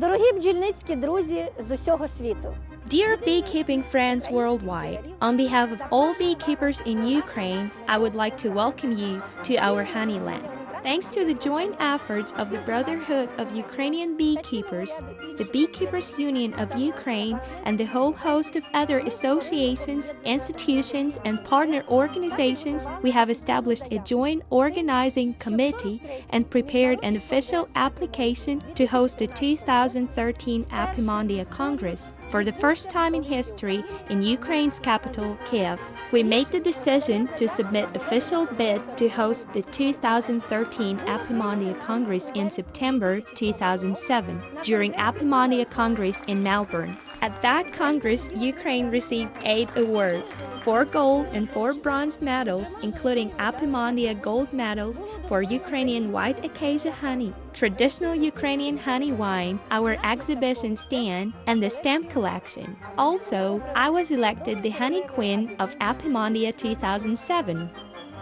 Дорогі бджільницькі друзі з усього світу. Dear beekeeping friends worldwide, on behalf of all beekeepers in Ukraine, I would like to welcome you to our honeyland. Thanks to the joint efforts of the Brotherhood of Ukrainian Beekeepers, the Beekeepers Union of Ukraine, and the whole host of other associations, institutions, and partner organizations, we have established a joint organizing committee and prepared an official application to host the 2013 Apimondia Congress. For the first time in history in Ukraine's capital, Kiev, we made the decision to submit official bid to host the 2013 Apimondia Congress in September 2007 during Apimondia Congress in Melbourne. At that Congress, Ukraine received 8 awards, 4 gold and 4 bronze medals, including Apimondia gold medals for Ukrainian white acacia honey, traditional Ukrainian honey wine, our exhibition stand, and the stamp collection. Also, I was elected the Honey Queen of Apimondia 2007.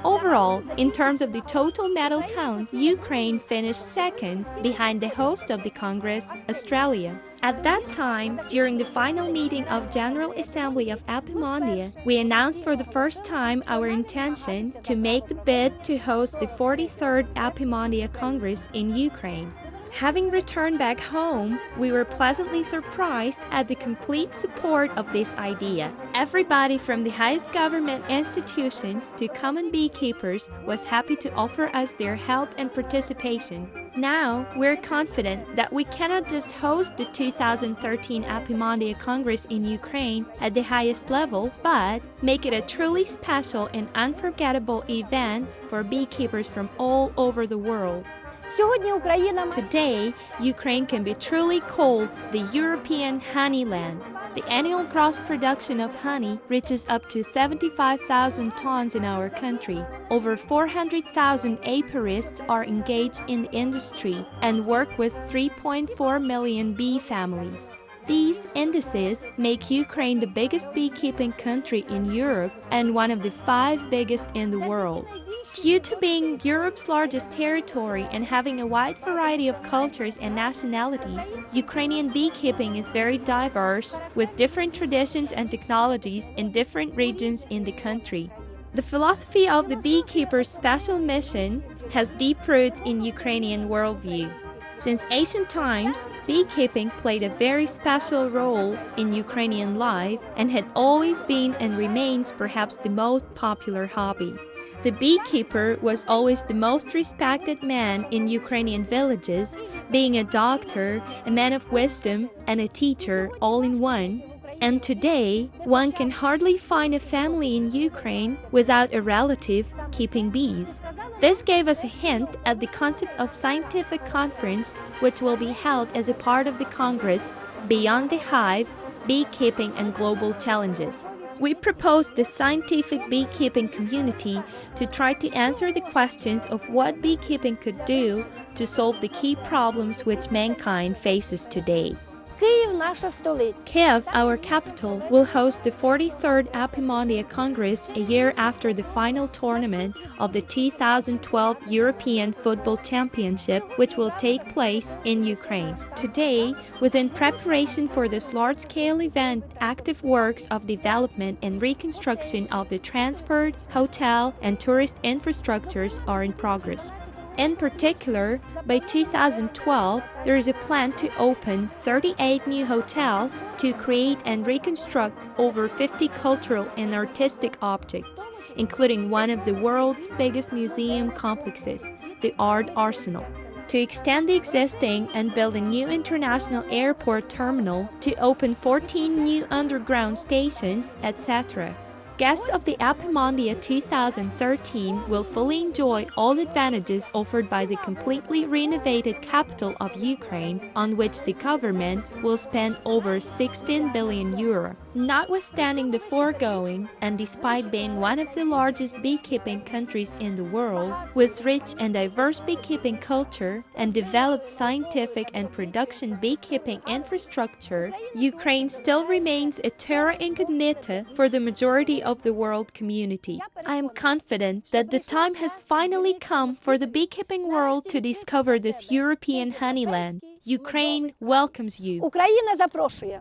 Overall, in terms of the total medal count, Ukraine finished second behind the host of the Congress, Australia. At that time, during the final meeting of General Assembly of Apimondia, we announced for the first time our intention to make the bid to host the 43rd Apimondia Congress in Ukraine. Having returned back home, we were pleasantly surprised at the complete support of this idea. Everybody from the highest government institutions to common beekeepers was happy to offer us their help and participation. Now, we're confident that we cannot just host the 2013 Apimondia Congress in Ukraine at the highest level, but make it a truly special and unforgettable event for beekeepers from all over the world. Today, Ukraine can be truly called the European honeyland. The annual gross production of honey reaches up to 75,000 tons in our country. Over 400,000 aparists are engaged in the industry and work with 3.4 million bee families. These indices make Ukraine the biggest beekeeping country in Europe and one of the 5 biggest in the world. Due to being Europe's largest territory and having a wide variety of cultures and nationalities, Ukrainian beekeeping is very diverse, with different traditions and technologies in different regions in the country. The philosophy of the beekeeper's special mission has deep roots in Ukrainian worldview. Since ancient times, beekeeping played a very special role in Ukrainian life and had always been and remains perhaps the most popular hobby. The beekeeper was always the most respected man in Ukrainian villages, being a doctor, a man of wisdom, and a teacher all in one. And today, one can hardly find a family in Ukraine without a relative keeping bees. This gave us a hint at the concept of scientific conference, which will be held as a part of the Congress, Beyond the Hive, Beekeeping and Global Challenges. We proposed the scientific beekeeping community to try to answer the questions of what beekeeping could do to solve the key problems which mankind faces today. Kiev, our capital, will host the 43rd Apimondia Congress a year after the final tournament of the 2012 European Football Championship, which will take place in Ukraine. Today, within preparation for this large-scale event, active works of development and reconstruction of the transport, hotel, and tourist infrastructures are in progress. In particular, by 2012, there is a plan to open 38 new hotels to create and reconstruct over 50 cultural and artistic objects, including one of the world's biggest museum complexes, the Art Arsenal. To extend the existing and build a new international airport terminal, to open 14 new underground stations, etc. Guests of the Apimondia 2013 will fully enjoy all advantages offered by the completely renovated capital of Ukraine, on which the government will spend over 16 billion euro. Notwithstanding the foregoing, and despite being one of the largest beekeeping countries in the world, with rich and diverse beekeeping culture and developed scientific and production beekeeping infrastructure, Ukraine still remains a terra incognita for the majority of the world community. I am confident that the time has finally come for the beekeeping world to discover this European honeyland. Ukraine welcomes you. Україна запрошує.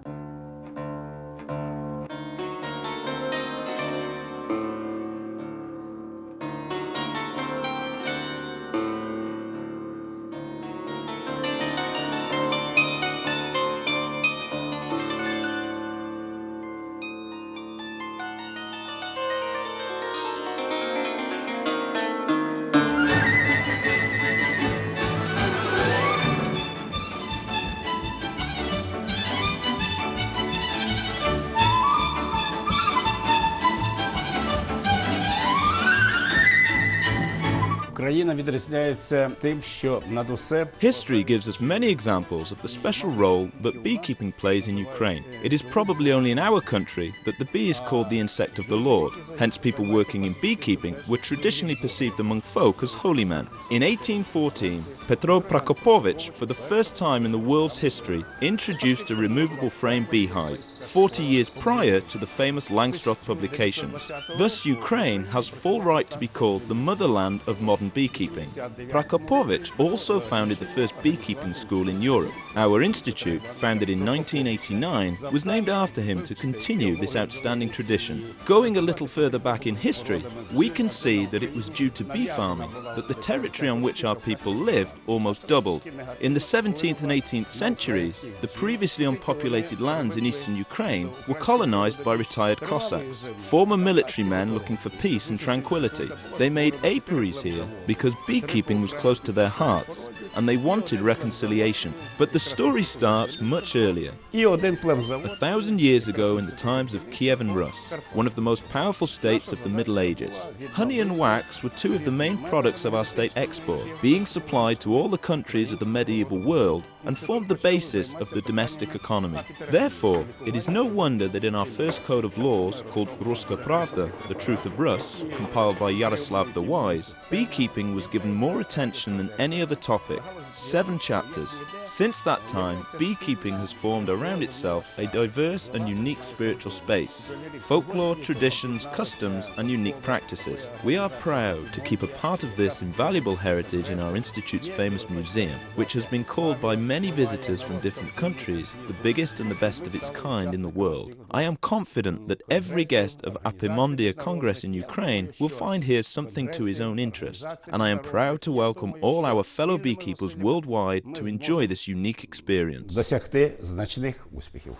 Україна відрізняється тим, що над усе History gives us many examples of the special role that beekeeping plays in Ukraine. It is probably only in our country that the bee is called the insect of the Lord. Hence, people working in beekeeping were traditionally perceived among folk as holy men. In 1814, Petro Prokopovich, for the first time in the world's history, introduced a removable frame beehive, 40 years prior to the famous Langstroth publications. Thus, Ukraine has full right to be called the motherland of modern beekeeping. Prokopovich also founded the first beekeeping school in Europe. Our institute, founded in 1989, was named after him to continue this outstanding tradition. Going a little further back in history, we can see that it was due to bee farming that the territory on which our people lived almost doubled. In the 17th and 18th centuries, the previously unpopulated lands in eastern Ukraine were colonized by retired Cossacks, former military men looking for peace and tranquility. They made apiaries here because beekeeping was close to their hearts and they wanted reconciliation. But the story starts much earlier. і один племзавод 1,000 years ago in the times of Kiev and Rus, one of the most powerful states of the Middle Ages. Honey and wax were two of the main products of our state export, being supplied to all the countries of the medieval world and formed the basis of the domestic economy. Therefore, it is no wonder that in our first code of laws, called Ruska Pravda, the Truth of Rus, compiled by Yaroslav the Wise, beekeeping was given more attention than any other topic, 7 chapters. Since that time, beekeeping has formed around itself a diverse and unique spiritual space, folklore, traditions, customs, and unique practices. We are proud to keep a part of this invaluable heritage in our institute's famous museum, which has been called by many visitors from different countries the biggest and the best of its kind in the world. I am confident that every guest of Apimondia Congress in Ukraine will find here something to his own interest, and I am proud to welcome all our fellow beekeepers worldwide to enjoy this unique experience. досягти значних успіхів.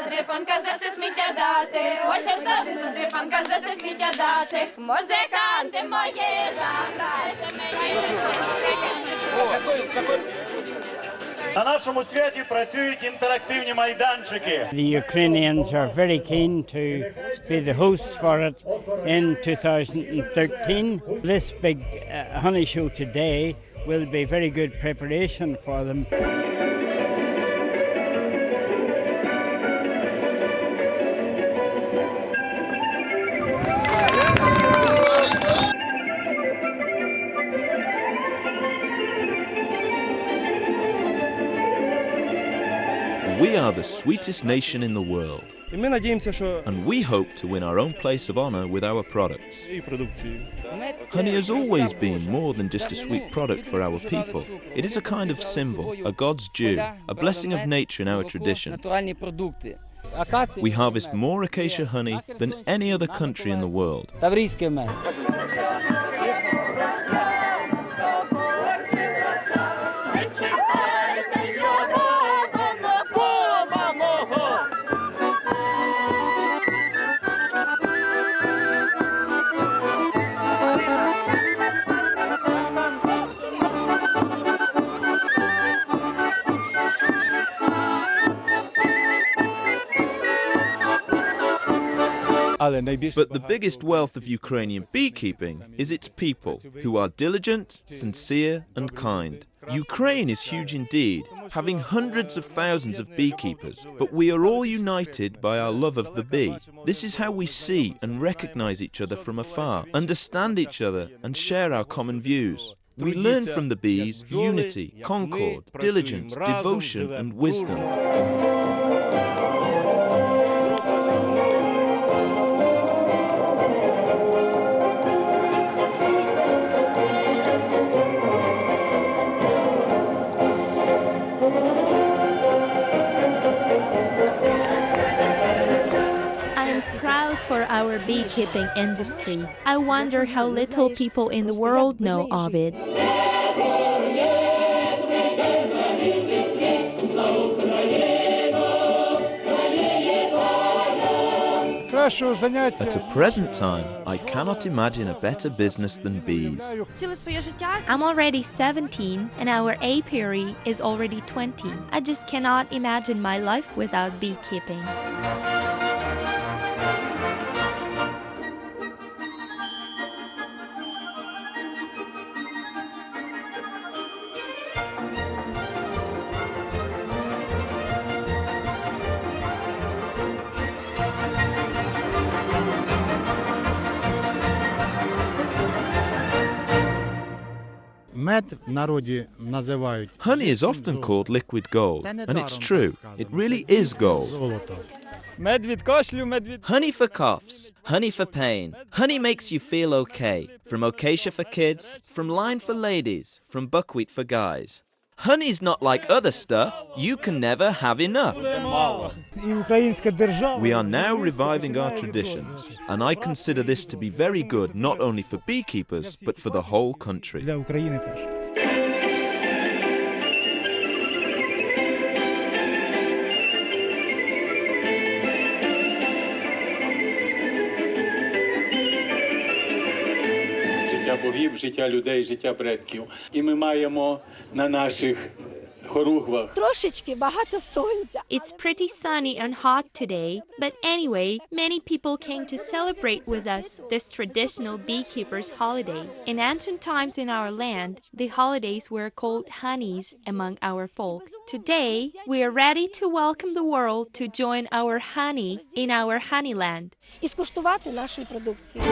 задрипанка, за це сміття дати. Ось як тобі задрипанка, за це сміття дати. Музиканти мої, заграйте мені. На нашому святі працюють інтерактивні майданчики. The Ukrainians are very keen to be the hosts for it in 2013. This big honey show today will be very good preparation for them. We are the sweetest nation in the world, І ми надіємося, що and we hope to win our own place of honor with our products. і продукції. Honey has always been more than just a sweet product for our people. It is a kind of symbol, a God's due, a blessing of nature in our tradition. Натуральні продукти. We harvest more acacia honey than any other country in the world. Таврійський мед. But the biggest wealth of Ukrainian beekeeping is its people, who are diligent, sincere, and kind. Ukraine is huge indeed, having hundreds of thousands of beekeepers, but we are all united by our love of the bee. This is how we see and recognize each other from afar, understand each other, and share our common views. We learn from the bees unity, concord, diligence, devotion, and wisdom. For our beekeeping industry. I wonder how little people in the world know of it. At the present time, I cannot imagine a better business than bees. I'm already 17 and our apiary is already 20. I just cannot imagine my life without beekeeping. Honey is often called liquid gold, and it's true, it really is gold. Мед від кашлю, мед від... Honey for coughs, honey for pain. Honey makes you feel okay. From acacia for kids, from line for ladies, from buckwheat for guys. Honey's not like other stuff. You can never have enough. We are now reviving our traditions, and I consider this to be very good not only for beekeepers, but for the whole country. Життя богів, життя людей, життя предків. І ми маємо на наших хоругвах. Трошечки багато сонця. It's pretty sunny and hot today, but anyway, many people came to celebrate with us this traditional beekeepers' holiday. In ancient times in our land, the holidays were called honeys among our folk. Today, we are ready to welcome the world to join our honey in our honeyland. І скуштувати нашої продукції.